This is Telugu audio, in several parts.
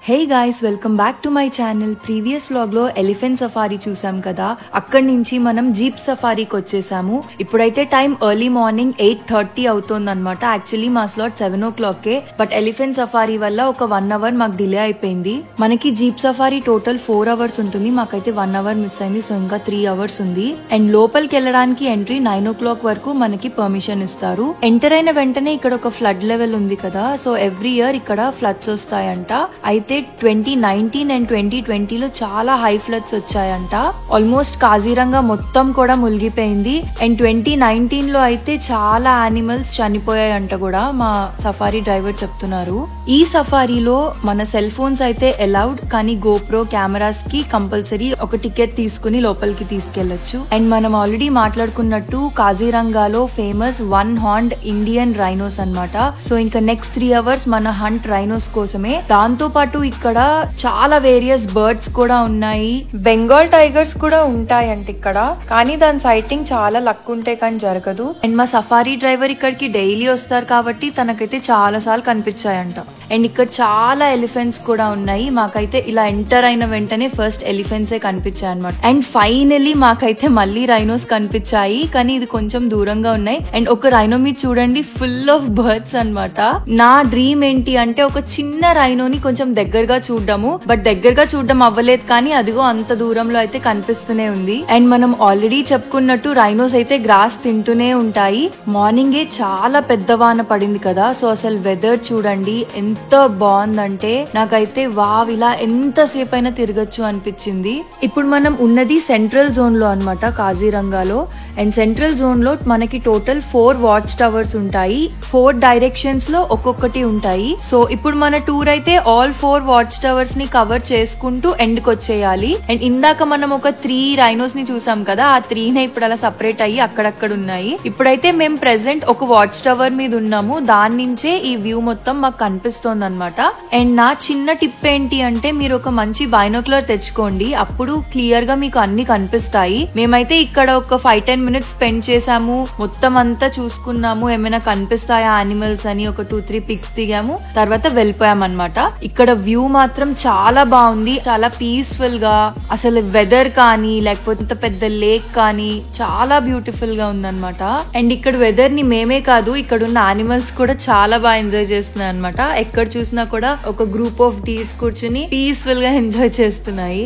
Hey guys, welcome back to my channel. Previous vlog లో ఎలిఫెంట్ సఫారీ చూసాం కదా, అక్కడి నుంచి మనం జీప్ సఫారీకి వచ్చేసాము. ఇప్పుడైతే టైం ఎర్లీ మార్నింగ్ 8:30 అవుతోందన్నమాట. యాక్చువల్లీ మా slot 7 o'clock, but elephant safari వల్ల ఒక 1 hour మాకు డిలే అయిపోయింది. మనకి జీప్ సఫారీ టోటల్ 4 hours ఉంటుంది, మాకైతే 1 hour మిస్ అయింది. సో ఇంకా 3 hours ఉంది. అండ్ లోపలికి వెళ్ళడానికి ఎంట్రీ 9 o'clock వరకు మనకి పర్మిషన్ ఇస్తారు. ఎంటర్ అయిన వెంటనే ఇక్కడ ఒక ఫ్లడ్ లెవెల్ ఉంది కదా, సో ఎవ్రీ ఇయర్ ఇక్కడ ఫ్లడ్స్ వస్తాయంట. అయితే 2019 అండ్ 2020 లో చాలా హై ఫ్లడ్స్ వచ్చాయంట. ఆల్మోస్ట్ కాజీరంగా మొత్తం కూడా మునిగిపోయింది. అండ్ 2019 లో అయితే చాలా యానిమల్స్ చనిపోయాయంట కూడా మా సఫారీ డ్రైవర్ చెప్తున్నారు. ఈ సఫారీలో మన సెల్ ఫోన్స్ అయితే అలౌడ్, కానీ గోప్రో కెమెరాస్ కి కంపల్సరీ ఒక టికెట్ తీసుకుని లోపలికి తీసుకెళ్లొచ్చు. అండ్ మనం ఆల్రెడీ మాట్లాడుకున్నట్టు కాజీరంగాలో ఫేమస్ 1 horned ఇండియన్ రైనోస్ అన్నమాట. సో ఇంకా నెక్స్ట్ 3 hours మన హంట్ రైనోస్ కోసమే. దాంతో పాటు ఇక్కడ చాలా వేరియస్ బర్డ్స్ కూడా ఉన్నాయి. బెంగాల్ టైగర్స్ కూడా ఉంటాయంట ఇక్కడ, కానీ దాని సైటింగ్ చాలా లక్ ఉంటే కానీ జరగదు. అండ్ మా సఫారీ డ్రైవర్ ఇక్కడికి డైలీ వస్తారు కాబట్టి తనకైతే చాలా సార్లు కనిపించాయంట. అండ్ ఇక్కడ చాలా ఎలిఫెంట్స్ కూడా ఉన్నాయి. మాకైతే ఇలా ఎంటర్ అయిన వెంటనే ఫస్ట్ ఎలిఫెంట్సే కనిపించాయి అనమాట. అండ్ ఫైనలీ మాకైతే మళ్ళీ రైనోస్ కనిపించాయి, కానీ ఇది కొంచెం దూరంగా ఉన్నాయి. అండ్ ఒక రైనో మీద చూడండి, ఫుల్ ఆఫ్ బర్డ్స్ అన్నమాట. నా డ్రీమ్ ఏంటి అంటే ఒక చిన్న రైనోని కొంచెం దగ్గరగా చూడడము, బట్ దగ్గరగా చూడడం అవ్వలేదు, కానీ అదిగో అంత దూరంలో అయితే కనిపిస్తూనే ఉంది. అండ్ మనం ఆల్రెడీ చెప్పుకున్నట్టు రైనోస్ అయితే గ్రాస్ తింటూనే ఉంటాయి. మార్నింగే చాలా పెద్ద వాన పడింది కదా, సో అసలు వెదర్ చూడండి ఎంత బాగుందంటే నాకైతే వావ్, ఇలా ఎంతసేపు అయినా తిరగచ్చు అనిపించింది. ఇప్పుడు మనం ఉన్నది సెంట్రల్ జోన్ లో అన్నమాట, కాజీరంగాలో. అండ్ సెంట్రల్ జోన్ లో మనకి టోటల్ 4 వాచ్ టవర్స్ ఉంటాయి. 4 డైరెక్షన్స్ లో ఒక్కొక్కటి ఉంటాయి. సో ఇప్పుడు మన టూర్ అయితే ఆల్ 4 వాచ్ టవర్స్ ని కవర్ చేసుకుంటూ ఎండ్ కి వచ్చేయాలి. అండ్ ఇందాక మనం ఒక 3 రైనోస్ ని చూసాం కదా, ఆ 3 ఇప్పుడు అలా సపరేట్ అయ్యి అక్కడక్కడ ఉన్నాయి. ఇప్పుడైతే మేము ప్రెసెంట్ ఒక వాచ్ టవర్ మీద ఉన్నాము, దాని నుంచే ఈ వ్యూ మొత్తం మాకు కనిపిస్తోంది అనమాట. అండ్ నా చిన్న టిప్ ఏంటి అంటే మీరు ఒక మంచి బైనోక్యులర్ తెచ్చుకోండి, అప్పుడు క్లియర్ గా మీకు అన్ని కనిపిస్తాయి. మేమైతే ఇక్కడ ఒక 5-10 minutes స్పెండ్ చేసాము, మొత్తం అంతా చూసుకున్నాము, ఏమైనా కనిపిస్తాయా యానిమల్స్ అని. ఒక 2-3 పిక్స్ దిగాము, తర్వాత వెళ్ళిపోయాం అనమాట. ఇక్కడ వ్యూ మాత్రం చాలా బాగుంది, చాలా పీస్ఫుల్ గా. అసలు వెదర్ కానీ లేకపోతే పెద్ద లేక్ కానీ చాలా బ్యూటిఫుల్ గా ఉందన్నమాట. అండ్ ఇక్కడ వెదర్ ని మేమే కాదు, ఇక్కడ ఉన్న యానిమల్స్ కూడా చాలా బాగా ఎంజాయ్ చేస్తున్నాయి అనమాట. ఎక్కడ చూసినా కూడా ఒక గ్రూప్ ఆఫ్ డీర్స్ కూర్చుని పీస్ఫుల్ గా ఎంజాయ్ చేస్తున్నాయి.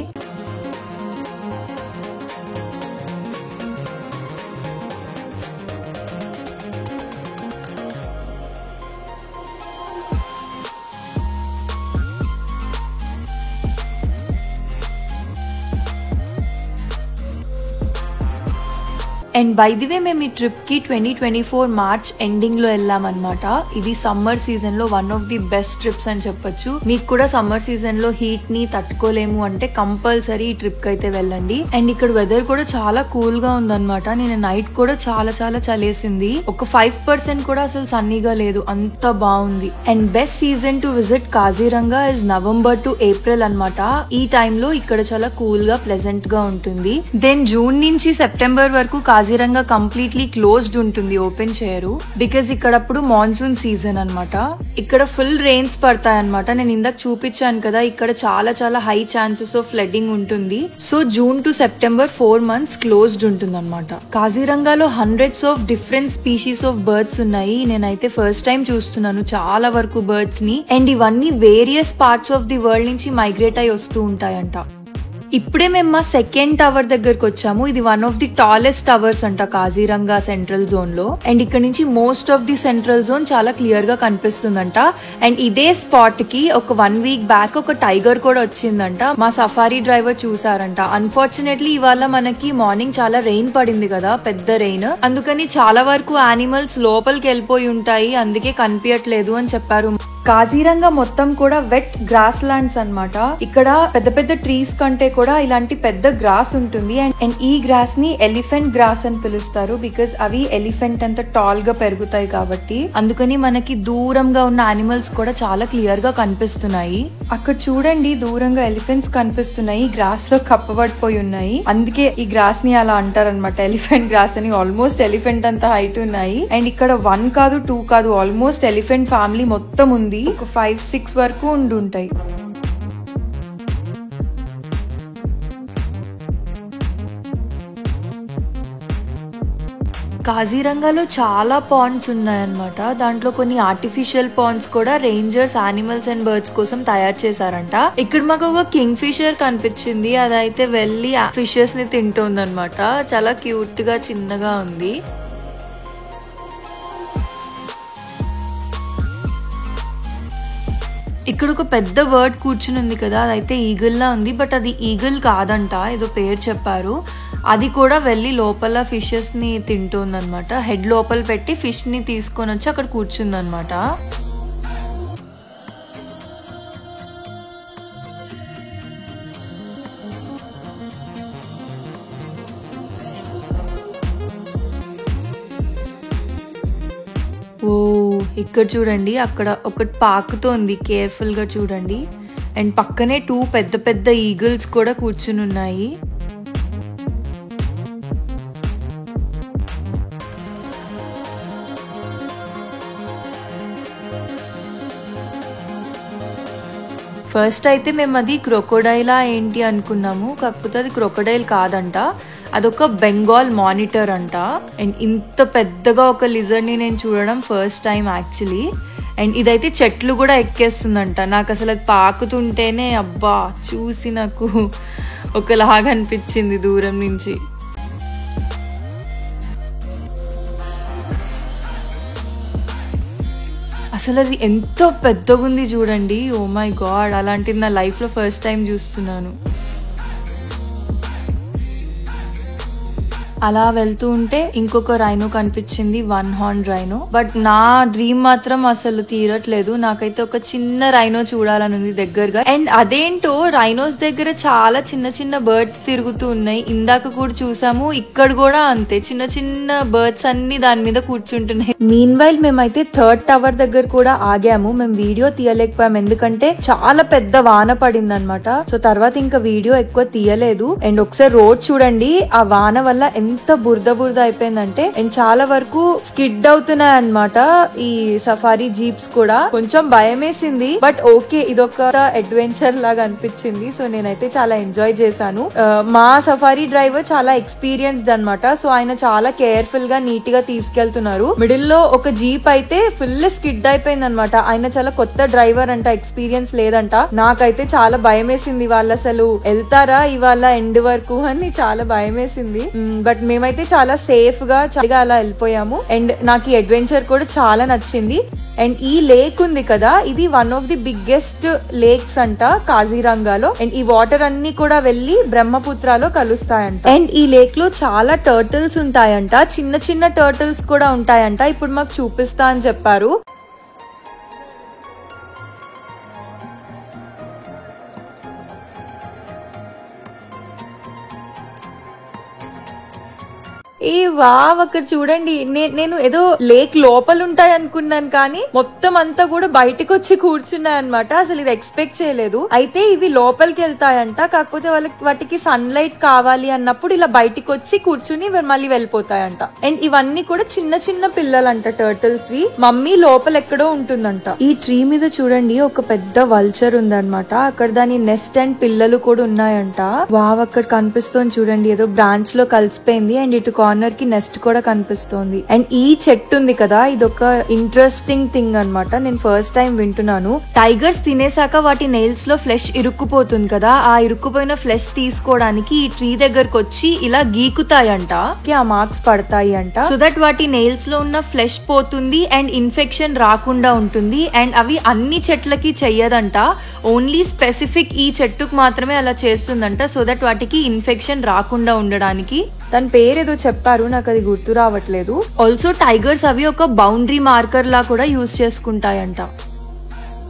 అండ్ బై ది వే మేము ఈ ట్రిప్ కి 2024 మార్చ్ ఎండింగ్ లో వెళ్ళామన్నమాట. ఇది సమ్మర్ సీజన్ లో one of the best trips అని చెప్పొచ్చు. మీకు కూడా సమ్మర్ సీజన్ లో హీట్ ని తట్టుకోలేము అంటే కంపల్సరీ ఈ ట్రిప్ కి అయితే వెళ్ళండి. అండ్ ఇక్కడ వెదర్ కూడా చాలా కూల్ గా ఉందన్నమాట. నేను నైట్ కూడా చాలా చలేసింది, ఒక 5% కూడా అసలు సన్నీగా లేదు, అంత బాగుంది. And best season to visit Kaziranga is November to April అన్నమాట. ఈ టైమ్ లో ఇక్కడ చాలా కూల్ గా ప్లెజెంట్ గా ఉంటుంది. దెన్ జూన్ నుంచి సెప్టెంబర్ వరకు కాజీరంగా కంప్లీట్లీ క్లోజ్డ్ ఉంటుంది, ఓపెన్ చేయరు. బికాజ్ ఇక్కడ అప్పుడు మాన్సూన్ సీజన్ అన్నమాట. ఇక్కడ ఫుల్ రెయిన్స్ పడతాయి అన్నమాట. నేను ఇందాక చూపించాను కదా, ఇక్కడ చాలా హై ఛాన్సెస్ ఆఫ్ ఫ్లడ్డింగ్ ఉంటుంది. So June to September 4 months closed ఉంటుంది అన్నమాట. కాజీరంగాలో hundreds of different species of birds ఉన్నాయి. నేనైతే ఫస్ట్ టైం చూస్తున్నాను చాలా వరకు బర్డ్స్ ని. అండ్ ఇవన్నీ various parts of the world నుంచి మైగ్రేట్ అయి వస్తూ ఉంటాయంట. ఇప్పుడే మేము మా సెకండ్ టవర్ దగ్గరకు వచ్చాము. ఇది one of the tallest towers అంట కాజీరంగా సెంట్రల్ జోన్ లో. అండ్ ఇక్కడ నుంచి most of the central zone చాలా క్లియర్ గా కనిపిస్తుందంట. అండ్ ఇదే స్పాట్ కి ఒక 1 week బ్యాక్ ఒక టైగర్ కూడా వచ్చిందంట. మా సఫారీ డ్రైవర్ చూసారంట. అన్ఫార్చునేట్లీ ఇవాళ మనకి మార్నింగ్ చాలా రెయిన్ పడింది కదా, పెద్ద రెయిన్, అందుకని చాలా వరకు యానిమల్స్ లోపలికి వెళ్ళిపోయి ఉంటాయి, అందుకే కనిపించట్లేదు అని చెప్పారు. కాజీరంగా మొత్తం కూడా వెట్ గ్రాస్ ల్యాండ్స్ అన్నమాట. ఇక్కడ పెద్ద ట్రీస్ కంటే కూడా ఇలాంటి పెద్ద గ్రాస్ ఉంటుంది. అండ్ ఈ గ్రాస్ ని ఎలిఫెంట్ గ్రాస్ అని పిలుస్తారు, బికాస్ అవి ఎలిఫెంట్ అంత టాల్ గా పెరుగుతాయి కాబట్టి. అందుకని మనకి దూరంగా ఉన్న యానిమల్స్ కూడా చాలా క్లియర్ గా కనిపిస్తున్నాయి. అక్కడ చూడండి, దూరంగా ఎలిఫెంట్స్ కనిపిస్తున్నాయి, గ్రాస్ లో కప్పబడిపోయి ఉన్నాయి. అందుకే ఈ గ్రాస్ ని అలా అంటారనమాట, ఎలిఫెంట్ గ్రాస్ అని. ఆల్మోస్ట్ ఎలిఫెంట్ అంత హైట్ ఉన్నాయి. అండ్ ఇక్కడ 1 కాదు 2 కాదు, ఆల్మోస్ట్ ఎలిఫెంట్ ఫ్యామిలీ మొత్తం ఉంది. ఒక 5-6 వరకు ఉండుంటాయి. కాజీరంగాలో చాలా పాండ్స్ ఉన్నాయన్నమాట. దాంట్లో కొన్ని ఆర్టిఫిషియల్ పాండ్స్ కూడా రేంజర్స్ యానిమల్స్ అండ్ బర్డ్స్ కోసం తయారు చేశారంట. ఇక్కడ మాకు ఒక కింగ్ ఫిషర్ కనిపించింది, అదైతే వెళ్ళి ఫిషెస్ ని తింటుంది అనమాట. చాలా క్యూట్ గా చిన్నగా ఉంది. ఇక్కడ ఒక పెద్ద బర్డ్ కూర్చుని ఉంది కదా, అదైతే ఈగిల్ లా ఉంది. బట్ అది ఈగిల్ కాదంట, ఏదో పేరు చెప్పారు. అది కూడా వెళ్ళి లోపల ఫిషెస్ ని తింటుంది అనమాట. హెడ్ లోపల పెట్టి ఫిష్ ని తీసుకొని వచ్చి అక్కడ కూర్చుంది అనమాట. ఓ ఇక్కడ చూడండి, అక్కడ ఒకటి పాకుతోంది, కేర్ఫుల్ గా చూడండి. అండ్ పక్కనే 2 పెద్ద పెద్ద ఈగిల్స్ కూడా కూర్చుని ఉన్నాయి. ఫస్ట్ అయితే మేము అది క్రొకోడైలా ఏంటి అనుకున్నాము, కాకపోతే అది క్రొకోడైల్ కాదంట, అదొక బెంగాల్ మానిటర్ అంట. అండ్ ఇంత పెద్దగా ఒక లిజర్డ్ ని నేను చూడడం ఫస్ట్ టైం యాక్చువల్లీ. అండ్ ఇదైతే చెట్లు కూడా ఎక్కేస్తుందంట. నాకు అసలు అది పాకుతుంటేనే అబ్బా చూసి నాకు ఒకలాగా అనిపించింది దూరం నుంచి. అసలు అది ఎంత పెద్దగా ఉంది చూడండి. ఓ మై గాడ్, అలాంటిది నా లైఫ్ లో ఫస్ట్ టైం చూస్తున్నాను. అలా వెళ్తూ ఉంటే ఇంకొక రైనో కనిపించింది, 1 హార్న్ రైనో. బట్ నా డ్రీమ్ మాత్రం అసలు తీరట్లేదు. నాకైతే ఒక చిన్న రైనో చూడాలని ఉంది దగ్గరగా. అండ్ అదేంటో రైనోస్ దగ్గర చాలా చిన్న చిన్న బర్డ్స్ తిరుగుతూ ఉన్నాయి. ఇందాక కూడా చూసాము, ఇక్కడ కూడా అంతే చిన్న చిన్న బర్డ్స్ అన్ని దాని మీద కూర్చుంటున్నాయి. మీన్ వైల్ మేమైతే 3rd టవర్ దగ్గర కూడా ఆగాము. మేము వీడియో తీయలేకపోయాము, ఎందుకంటే చాలా పెద్ద వాన పడింది అనమాట. సో తర్వాత ఇంకా వీడియో ఎక్కువ తీయలేదు. అండ్ ఒకసారి రోడ్ చూడండి, ఆ వాన వల్ల ఎంత బురద బురద అయిపోయిందంటే. అండ్ చాలా వరకు స్కిడ్ అవుతున్నాయి అన్నమాట ఈ సఫారీ జీప్స్ కూడా. కొంచెం భయం వేసింది, బట్ ఓకే, ఇదొక అడ్వెంచర్ లాగా అనిపించింది. సో నేనైతే చాలా ఎంజాయ్ చేశాను. మా సఫారీ డ్రైవర్ చాలా ఎక్స్పీరియన్స్డ్ అన్నమాట. సో ఆయన చాలా కేర్ఫుల్ గా నీట్ గా తీసుకెళ్తున్నారు. మిడిల్ లో ఒక జీప్ అయితే ఫుల్ స్కిడ్ అయిపోయింది అనమాట. ఆయన చాలా కొత్త డ్రైవర్ అంట, ఎక్స్పీరియన్స్ లేదంట. నాకైతే చాలా భయం వేసింది, వాళ్ళు అసలు వెళ్తారా ఇవాళ ఎండ్ వరకు అని చాలా భయం వేసింది. బట్ మేమైతే చాలా సేఫ్ గా చాలా అలా వెళ్ళిపోయాము. అండ్ నాకు ఈ అడ్వెంచర్ కూడా చాలా నచ్చింది. అండ్ ఈ లేక్ ఉంది కదా, ఇది one of the biggest lakes అంట కాజీరంగాలో. అండ్ ఈ వాటర్ అన్ని కూడా వెళ్లి బ్రహ్మపుత్రలో కలుస్తాయంట. అండ్ ఈ లేక్ లో చాలా టర్టిల్స్ ఉంటాయంట, చిన్న చిన్న టర్టిల్స్ కూడా ఉంటాయంట. ఇప్పుడు మాకు చూపిస్తా అని చెప్పారు. ఏ వావ్, అక్కడ చూడండి. నేను ఏదో లేక్ లోపల ఉంటాయి అనుకున్నాను, కానీ మొత్తం అంతా కూడా బయటకు వచ్చి కూర్చున్నాయి అనమాట. అసలు ఇది ఎక్స్పెక్ట్ చేయలేదు. అయితే ఇవి లోపలికి వెళ్తాయంట, కాకపోతే వాటికి సన్ లైట్ కావాలి అన్నప్పుడు ఇలా బయటికి వచ్చి కూర్చుని మళ్ళీ వెళ్ళిపోతాయంట. అండ్ ఇవన్నీ కూడా చిన్న చిన్న పిల్లలంట టర్టిల్స్ వి. మమ్మీ లోపల ఎక్కడో ఉంటుందంట. ఈ ట్రీ మీద చూడండి ఒక పెద్ద వల్చర్ ఉందన్నమాట. అక్కడ దాని నెస్ట్ అండ్ పిల్లలు కూడా ఉన్నాయంట. వావ్, అక్కడ కనిపిస్తోంది చూడండి, ఏదో బ్రాంచ్ లో కలిసిపోయింది. అండ్ ఇటు కార్నర్ కి నెస్ట్ కూడా కనిపిస్తోంది. అండ్ ఈ చెట్టు ఉంది కదా, ఇదొక ఇంట్రెస్టింగ్ థింగ్ అన్నమాట. నేను ఫస్ట్ టైం వింటున్నాను. టైగర్స్ తినేసాక వాటి నెయిల్స్ లో ఫ్లెష్ ఇరుక్కుపోతుంది కదా, ఆ ఇరుక్కుపోయిన ఫ్లెష్ తీసుకోవడానికి ఈ ట్రీ దగ్గరకు వచ్చి ఇలా గీకుతాయంట. ఆ మార్క్స్ పడతాయి అంట. సో దట్ వాటి నెయిల్స్ లో ఉన్న ఫ్లెష్ పోతుంది అండ్ ఇన్ఫెక్షన్ రాకుండా ఉంటుంది. అండ్ అవి అన్ని చెట్లకి చెయ్యదంట, ఓన్లీ స్పెసిఫిక్ ఈ చెట్టుకు మాత్రమే అలా చేస్తుందంట. సో దట్ వాటికి ఇన్ఫెక్షన్ రాకుండా ఉండడానికి. తన పేరేదో చెప్పారు, నాకు అది గుర్తు రావట్లేదు. ఆల్సో టైగర్స్ అవి ఒక బౌండరీ మార్కర్ లా కూడా యూజ్ చేసుకుంటాయంట.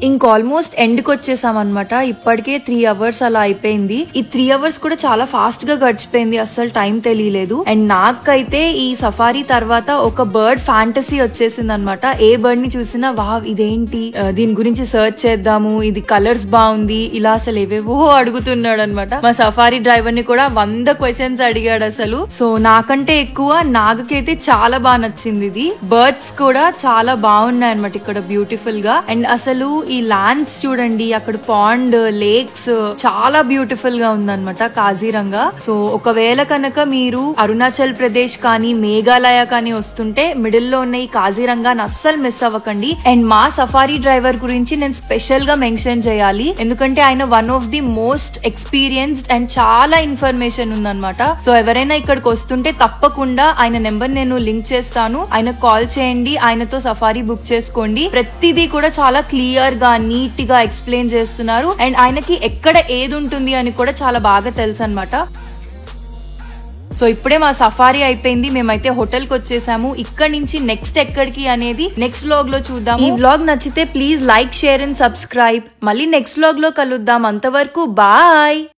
ఇంక ఆల్మోస్ట్ ఎండ్కి వచ్చేసాం అనమాట. ఇప్పటికే 3 అవర్స్ అలా అయిపోయింది. ఈ 3 అవర్స్ కూడా చాలా ఫాస్ట్ గా గడిచిపోయింది, అస్సలు టైం తెలియలేదు. అండ్ నాకైతే ఈ సఫారీ తర్వాత ఒక బర్డ్ ఫ్యాంటసీ వచ్చేసింది అనమాట. ఏ బర్డ్ ని చూసినా వావ్ ఇదేంటి, దీని గురించి సర్చ్ చేద్దాము, ఇది కలర్స్ బాగుంది, ఇలా అసలు ఏవేవో అడుగుతున్నాడు అనమాట. మా సఫారీ డ్రైవర్ ని కూడా 100 క్వశ్చన్స్ అడిగాడు అసలు. సో నాకంటే ఎక్కువ నాగకైతే చాలా బాగా నచ్చింది ఇది. బర్డ్స్ కూడా చాలా బాగున్నాయి అనమాట ఇక్కడ, బ్యూటిఫుల్ గా. అండ్ అసలు ఈ ఈ ల్యాండ్స్ చూడండి, అక్కడ పాండ్, లేక్స్ చాలా బ్యూటిఫుల్ గా ఉందన్నమాట కాజీరంగా. సో ఒకవేళ కనుక మీరు అరుణాచల్ ప్రదేశ్ కానీ మేఘాలయ కానీ వస్తుంటే మిడిల్ లో ఉన్న ఈ కాజీరంగాని అస్సలు మిస్ అవ్వకండి. అండ్ మా సఫారీ డ్రైవర్ గురించి నేను స్పెషల్ గా మెన్షన్ చేయాలి, ఎందుకంటే ఆయన one of the most experienced and చాలా ఇన్ఫర్మేషన్ ఉందన్నమాట. సో ఎవరైనా ఇక్కడికి వస్తుంటే తప్పకుండా ఆయన నెంబర్ నేను లింక్ చేస్తాను, ఆయన కాల్ చేయండి, ఆయనతో సఫారీ బుక్ చేసుకోండి. ప్రతిదీ కూడా చాలా క్లియర్ గా నీట్ గా ఎక్స్ప్లెయిన్ చేస్తున్నారు. అండ్ ఆయనకి ఎక్కడ ఏది ఉంటుంది అని కూడా చాలా బాగా తెలుసు అన్నమాట. సో ఇప్పుడే మా సఫారీ అయిపోయింది, మేమైతే హోటల్ కి వచ్చేసాము. ఇక్కడ నుంచి నెక్స్ట్ ఎక్కడికి అనేది నెక్స్ట్ వ్లాగ్ లో చూద్దాం. ఈ వ్లాగ్ నచ్చితే please like, share and subscribe. మళ్ళీ నెక్స్ట్ వ్లాగ్ లో కలుద్దాం. అంతవరకు బాయ్.